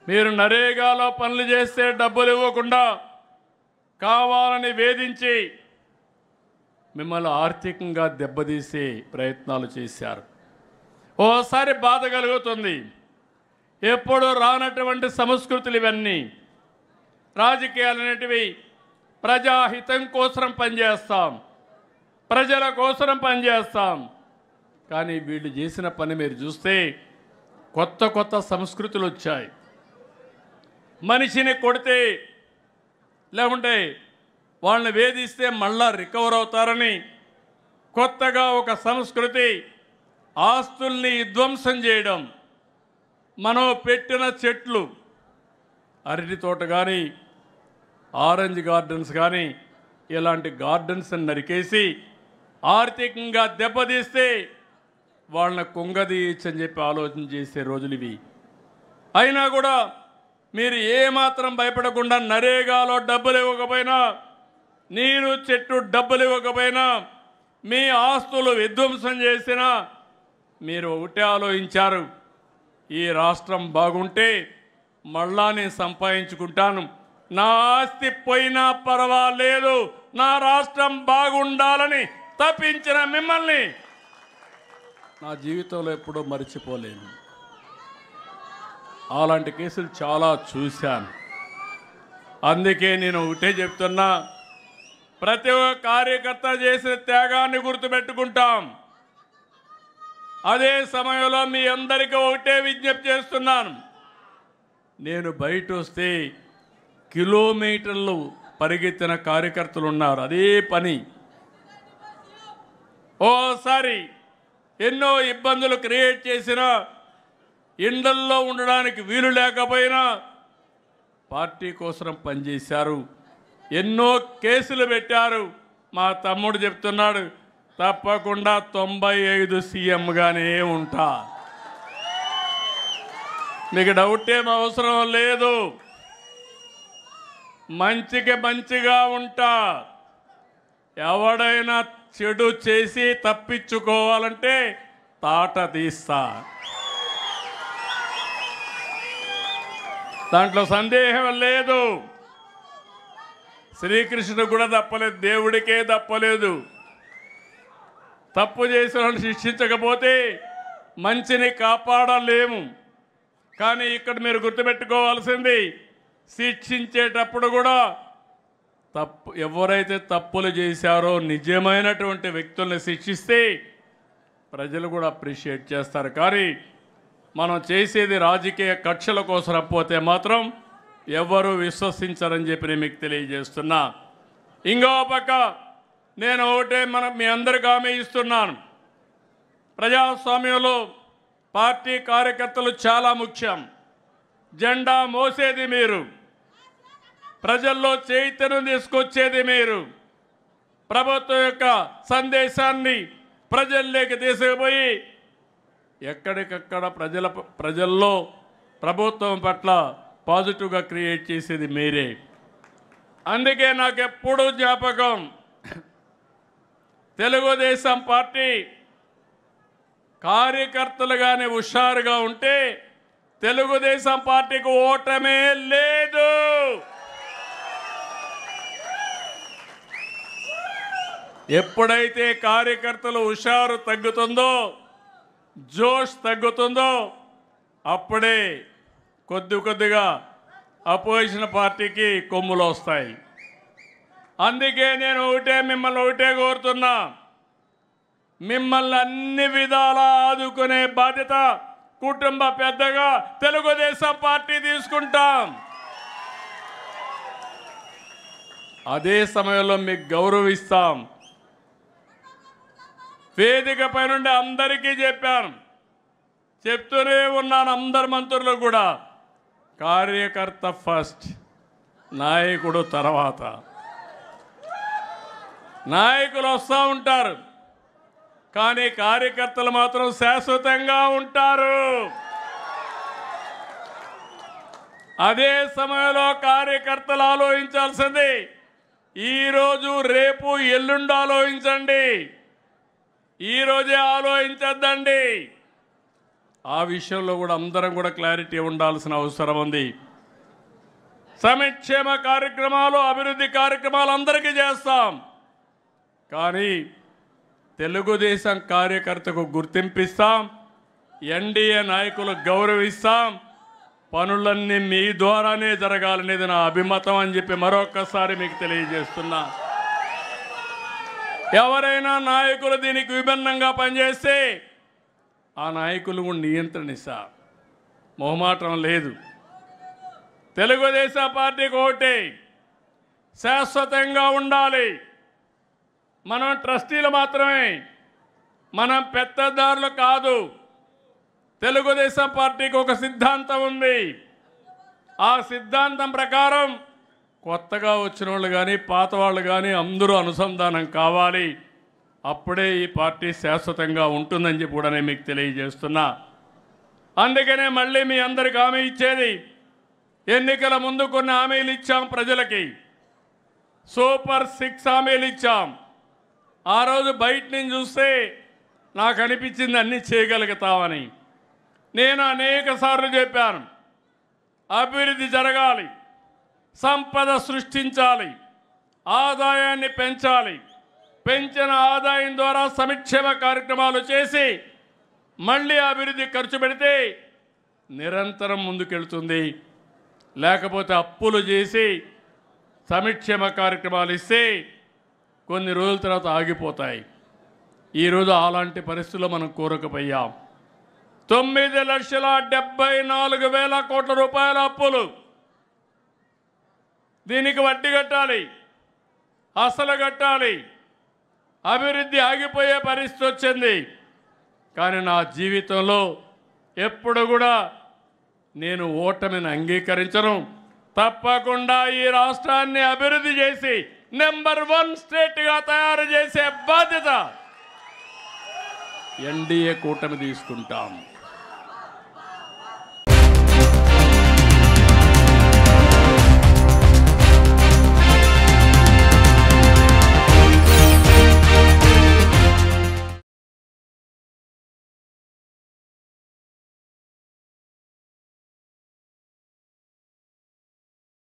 మీరు నరేగాలో పనులు చేస్తే డబ్బులు ఇవ్వకుండా కావాలని వేధించి మిమ్మల్ని ఆర్థికంగా దెబ్బతీసే ప్రయత్నాలు చేశారు. ఓసారి బాధ కలుగుతుంది. ఎప్పుడు రానటువంటి సంస్కృతులు ఇవన్నీ. రాజకీయాలు అనేటివి ప్రజాహితం కోసం పనిచేస్తాం, ప్రజల కోసం పనిచేస్తాం. కానీ వీళ్ళు చేసిన పని మీరు చూస్తే కొత్త కొత్త సంస్కృతులు వచ్చాయి. మనిషిని కొడితే లేకుంటే వాళ్ళని వేధిస్తే మళ్ళా రికవర్ అవుతారని కొత్తగా ఒక సంస్కృతి. ఆస్తుల్ని విధ్వంసం చేయడం. మనం పెట్టిన చెట్లు, అరటి తోట కానీ ఆరెంజ్ గార్డెన్స్ కానీ ఇలాంటి గార్డెన్స్ నరికేసి ఆర్థికంగా దెబ్బతీస్తే వాళ్ళని కుంగదీయచ్చని చెప్పి ఆలోచన చేసే రోజులు ఇవి. అయినా కూడా మీరు ఏమాత్రం భయపడకుండా నరేగాలో డబ్బులు ఇవ్వకపోయినా, నీరు చెట్టు డబ్బులు ఇవ్వకపోయినా, మీ ఆస్తులు విధ్వంసం చేసినా మీరు ఒకటే ఆలోచించారు, ఈ రాష్ట్రం బాగుంటే మళ్ళా నేను సంపాదించుకుంటాను, నా ఆస్తి పోయినా పర్వాలేదు, నా రాష్ట్రం బాగుండాలని తప్పించిన మిమ్మల్ని నా జీవితంలో ఎప్పుడూ మర్చిపోలేను. అలాంటి కేసులు చాలా చూశాను. అందుకే నేను ఒకటే చెప్తున్నా, ప్రతి ఒక్క కార్యకర్త చేసిన త్యాగాన్ని గుర్తుపెట్టుకుంటాం. అదే సమయంలో మీ అందరికీ ఒకటే విజ్ఞప్తి చేస్తున్నాను. నేను బయట వస్తే కిలోమీటర్లు పరిగెత్తిన కార్యకర్తలు ఉన్నారు. అదే పని. ఓసారి ఎన్నో ఇబ్బందులు క్రియేట్ చేసిన, ఇండ్లల్లో ఉండడానికి వీలు లేకపోయినా పార్టీ కోసం పనిచేశారు. ఎన్నో కేసులు పెట్టారు. మా తమ్ముడు చెప్తున్నాడు, తప్పకుండా 95 సీఎంగానే ఉంటా. మీకు డౌట్ ఏం అవసరం లేదు. మంచికి మంచిగా ఉంటా. ఎవడైనా చెడు చేసి తప్పించుకోవాలంటే తాట తీస్తా. దాంట్లో సందేహం లేదు. శ్రీకృష్ణుడు కూడా తప్పలేదు, దేవుడికే తప్పలేదు. తప్పు చేసిన వాళ్ళని శిక్షించకపోతే మంచిని కాపాడలేము. కానీ ఇక్కడ మీరు గుర్తుపెట్టుకోవాల్సింది, శిక్షించేటప్పుడు కూడా ఎవరైతే తప్పులు చేశారో నిజమైనటువంటి వ్యక్తుల్ని శిక్షిస్తే ప్రజలు కూడా అప్రిషియేట్ చేస్తారు. కానీ మనం చేసేది రాజకీయ కక్షల కోసం పోతే మాత్రం ఎవరు విశ్వసించరని చెప్పి నేను మీకు తెలియజేస్తున్నా. ఇంకో పక్క నేను ఒకటే మీ అందరికీ హామీ ఇస్తున్నాను. ప్రజాస్వామ్యంలో పార్టీ కార్యకర్తలు చాలా ముఖ్యం. జెండా మోసేది మీరు, ప్రజల్లో చైతన్యం తీసుకొచ్చేది మీరు, ప్రభుత్వం యొక్క సందేశాన్ని ప్రజల్లోకి తీసుకుపోయి ఎక్కడికక్కడ ప్రజల్లో ప్రభుత్వం పట్ల పాజిటివ్గా క్రియేట్ చేసేది మీరే. అందుకే నాకు ఎప్పుడూ జ్ఞాపకం, తెలుగుదేశం పార్టీ కార్యకర్తలుగానే హుషారుగా ఉంటే తెలుగుదేశం పార్టీకి ఓటమే లేదు. ఎప్పుడైతే కార్యకర్తలు హుషారు తగ్గుతుందో, జోష్ తగ్గుతుందో, అప్పుడే కొద్దిగా అపోజిషన్ పార్టీకి కొమ్ములు వస్తాయి. అందుకే నేను మిమ్మల్ని ఒకటే కోరుతున్నా, మిమ్మల్ని అన్ని విధాలా ఆదుకునే బాధ్యత కుటుంబ పెద్దగా తెలుగుదేశం పార్టీ తీసుకుంటాం. అదే సమయంలో మీకు గౌరవిస్తాం. వేదిక పై నుండి అందరికీ చెప్పాను, చెప్తూనే ఉన్నాను అందరు మంత్రులు కూడా, కార్యకర్త ఫస్ట్, నాయకుడు తర్వాత. నాయకులు వస్తూ ఉంటారు కానీ కార్యకర్తలు మాత్రం శాశ్వతంగా ఉంటారు. అదే సమయంలో కార్యకర్తలు ఆలోచించాల్సింది ఈరోజు రేపు ఎల్లుండి ఆలోచించండి, ఈరోజే ఆలోచించద్దండి. ఆ విషయంలో కూడా అందరం కూడా క్లారిటీ ఉండాల్సిన అవసరం ఉంది. సంక్షేమ కార్యక్రమాలు, అభివృద్ధి కార్యక్రమాలు అందరికీ చేస్తాం. కానీ తెలుగుదేశం కార్యకర్తకు గుర్తింపిస్తాం, ఎన్డీఏ నాయకులు గౌరవిస్తాం, పనులన్నీ మీ ద్వారానే జరగాలనేది నా అభిమతం అని చెప్పి మరొకసారి మీకు తెలియజేస్తున్నా. ఎవరైనా నాయకులు దీనికి విభిన్నంగా పనిచేస్తే ఆ నాయకులు కూడా నియంత్రణిస్తా, మొహమాటం లేదు. తెలుగుదేశం పార్టీకి ఒకటి శాశ్వతంగా ఉండాలి. మనం ట్రస్టీలు మాత్రమే, మనం పెత్తదారులు కాదు. తెలుగుదేశం పార్టీకి ఒక సిద్ధాంతం ఉంది. ఆ సిద్ధాంతం ప్రకారం కొత్తగా వచ్చిన వాళ్ళు కానీ పాత వాళ్ళు కానీ అందరూ అనుసంధానం కావాలి. అప్పుడే ఈ పార్టీ శాశ్వతంగా ఉంటుందని చెప్పి కూడా నేను మీకు తెలియజేస్తున్నా. అందుకనే మళ్ళీ మీ అందరికి హామీ ఇచ్చేది, ఎన్నికల ముందు కొన్ని హామీలు ఇచ్చాం ప్రజలకి, సూపర్ 6 హామీలు ఇచ్చాం. ఆ రోజు బయట నుంచి చూస్తే నాకు అనిపించింది అన్నీ చేయగలుగుతామని. నేను అనేక సార్లు చెప్పాను, అభివృద్ధి జరగాలి, సంపద సృష్టించాలి, ఆదాయాన్ని పెంచాలి, పెంచిన ఆదాయం ద్వారా సంక్షేమ కార్యక్రమాలు చేసి మళ్ళీ అభివృద్ధి ఖర్చు పెడితే నిరంతరం ముందుకెళ్తుంది. లేకపోతే అప్పులు చేసి సంక్షేమ కార్యక్రమాలు ఇస్తే కొన్ని రోజుల తర్వాత ఆగిపోతాయి. ఈరోజు అలాంటి పరిస్థితుల్లో మనం కూరకపోయాం. 9,74,000 కోట్ల రూపాయల అప్పులు. దీనికి వడ్డీ కట్టాలి, అసలు కట్టాలి. అభివృద్ధి ఆగిపోయే పరిస్థితి వచ్చింది. కానీ నా జీవితంలో ఎప్పుడు కూడా నేను ఓటమిని అంగీకరించను. తప్పకుండా ఈ రాష్ట్రాన్ని అభివృద్ధి చేసి నెంబర్ 1 స్టేట్గా తయారు చేసే బాధ్యత ఎన్డీఏ కూటమి తీసుకుంటాం.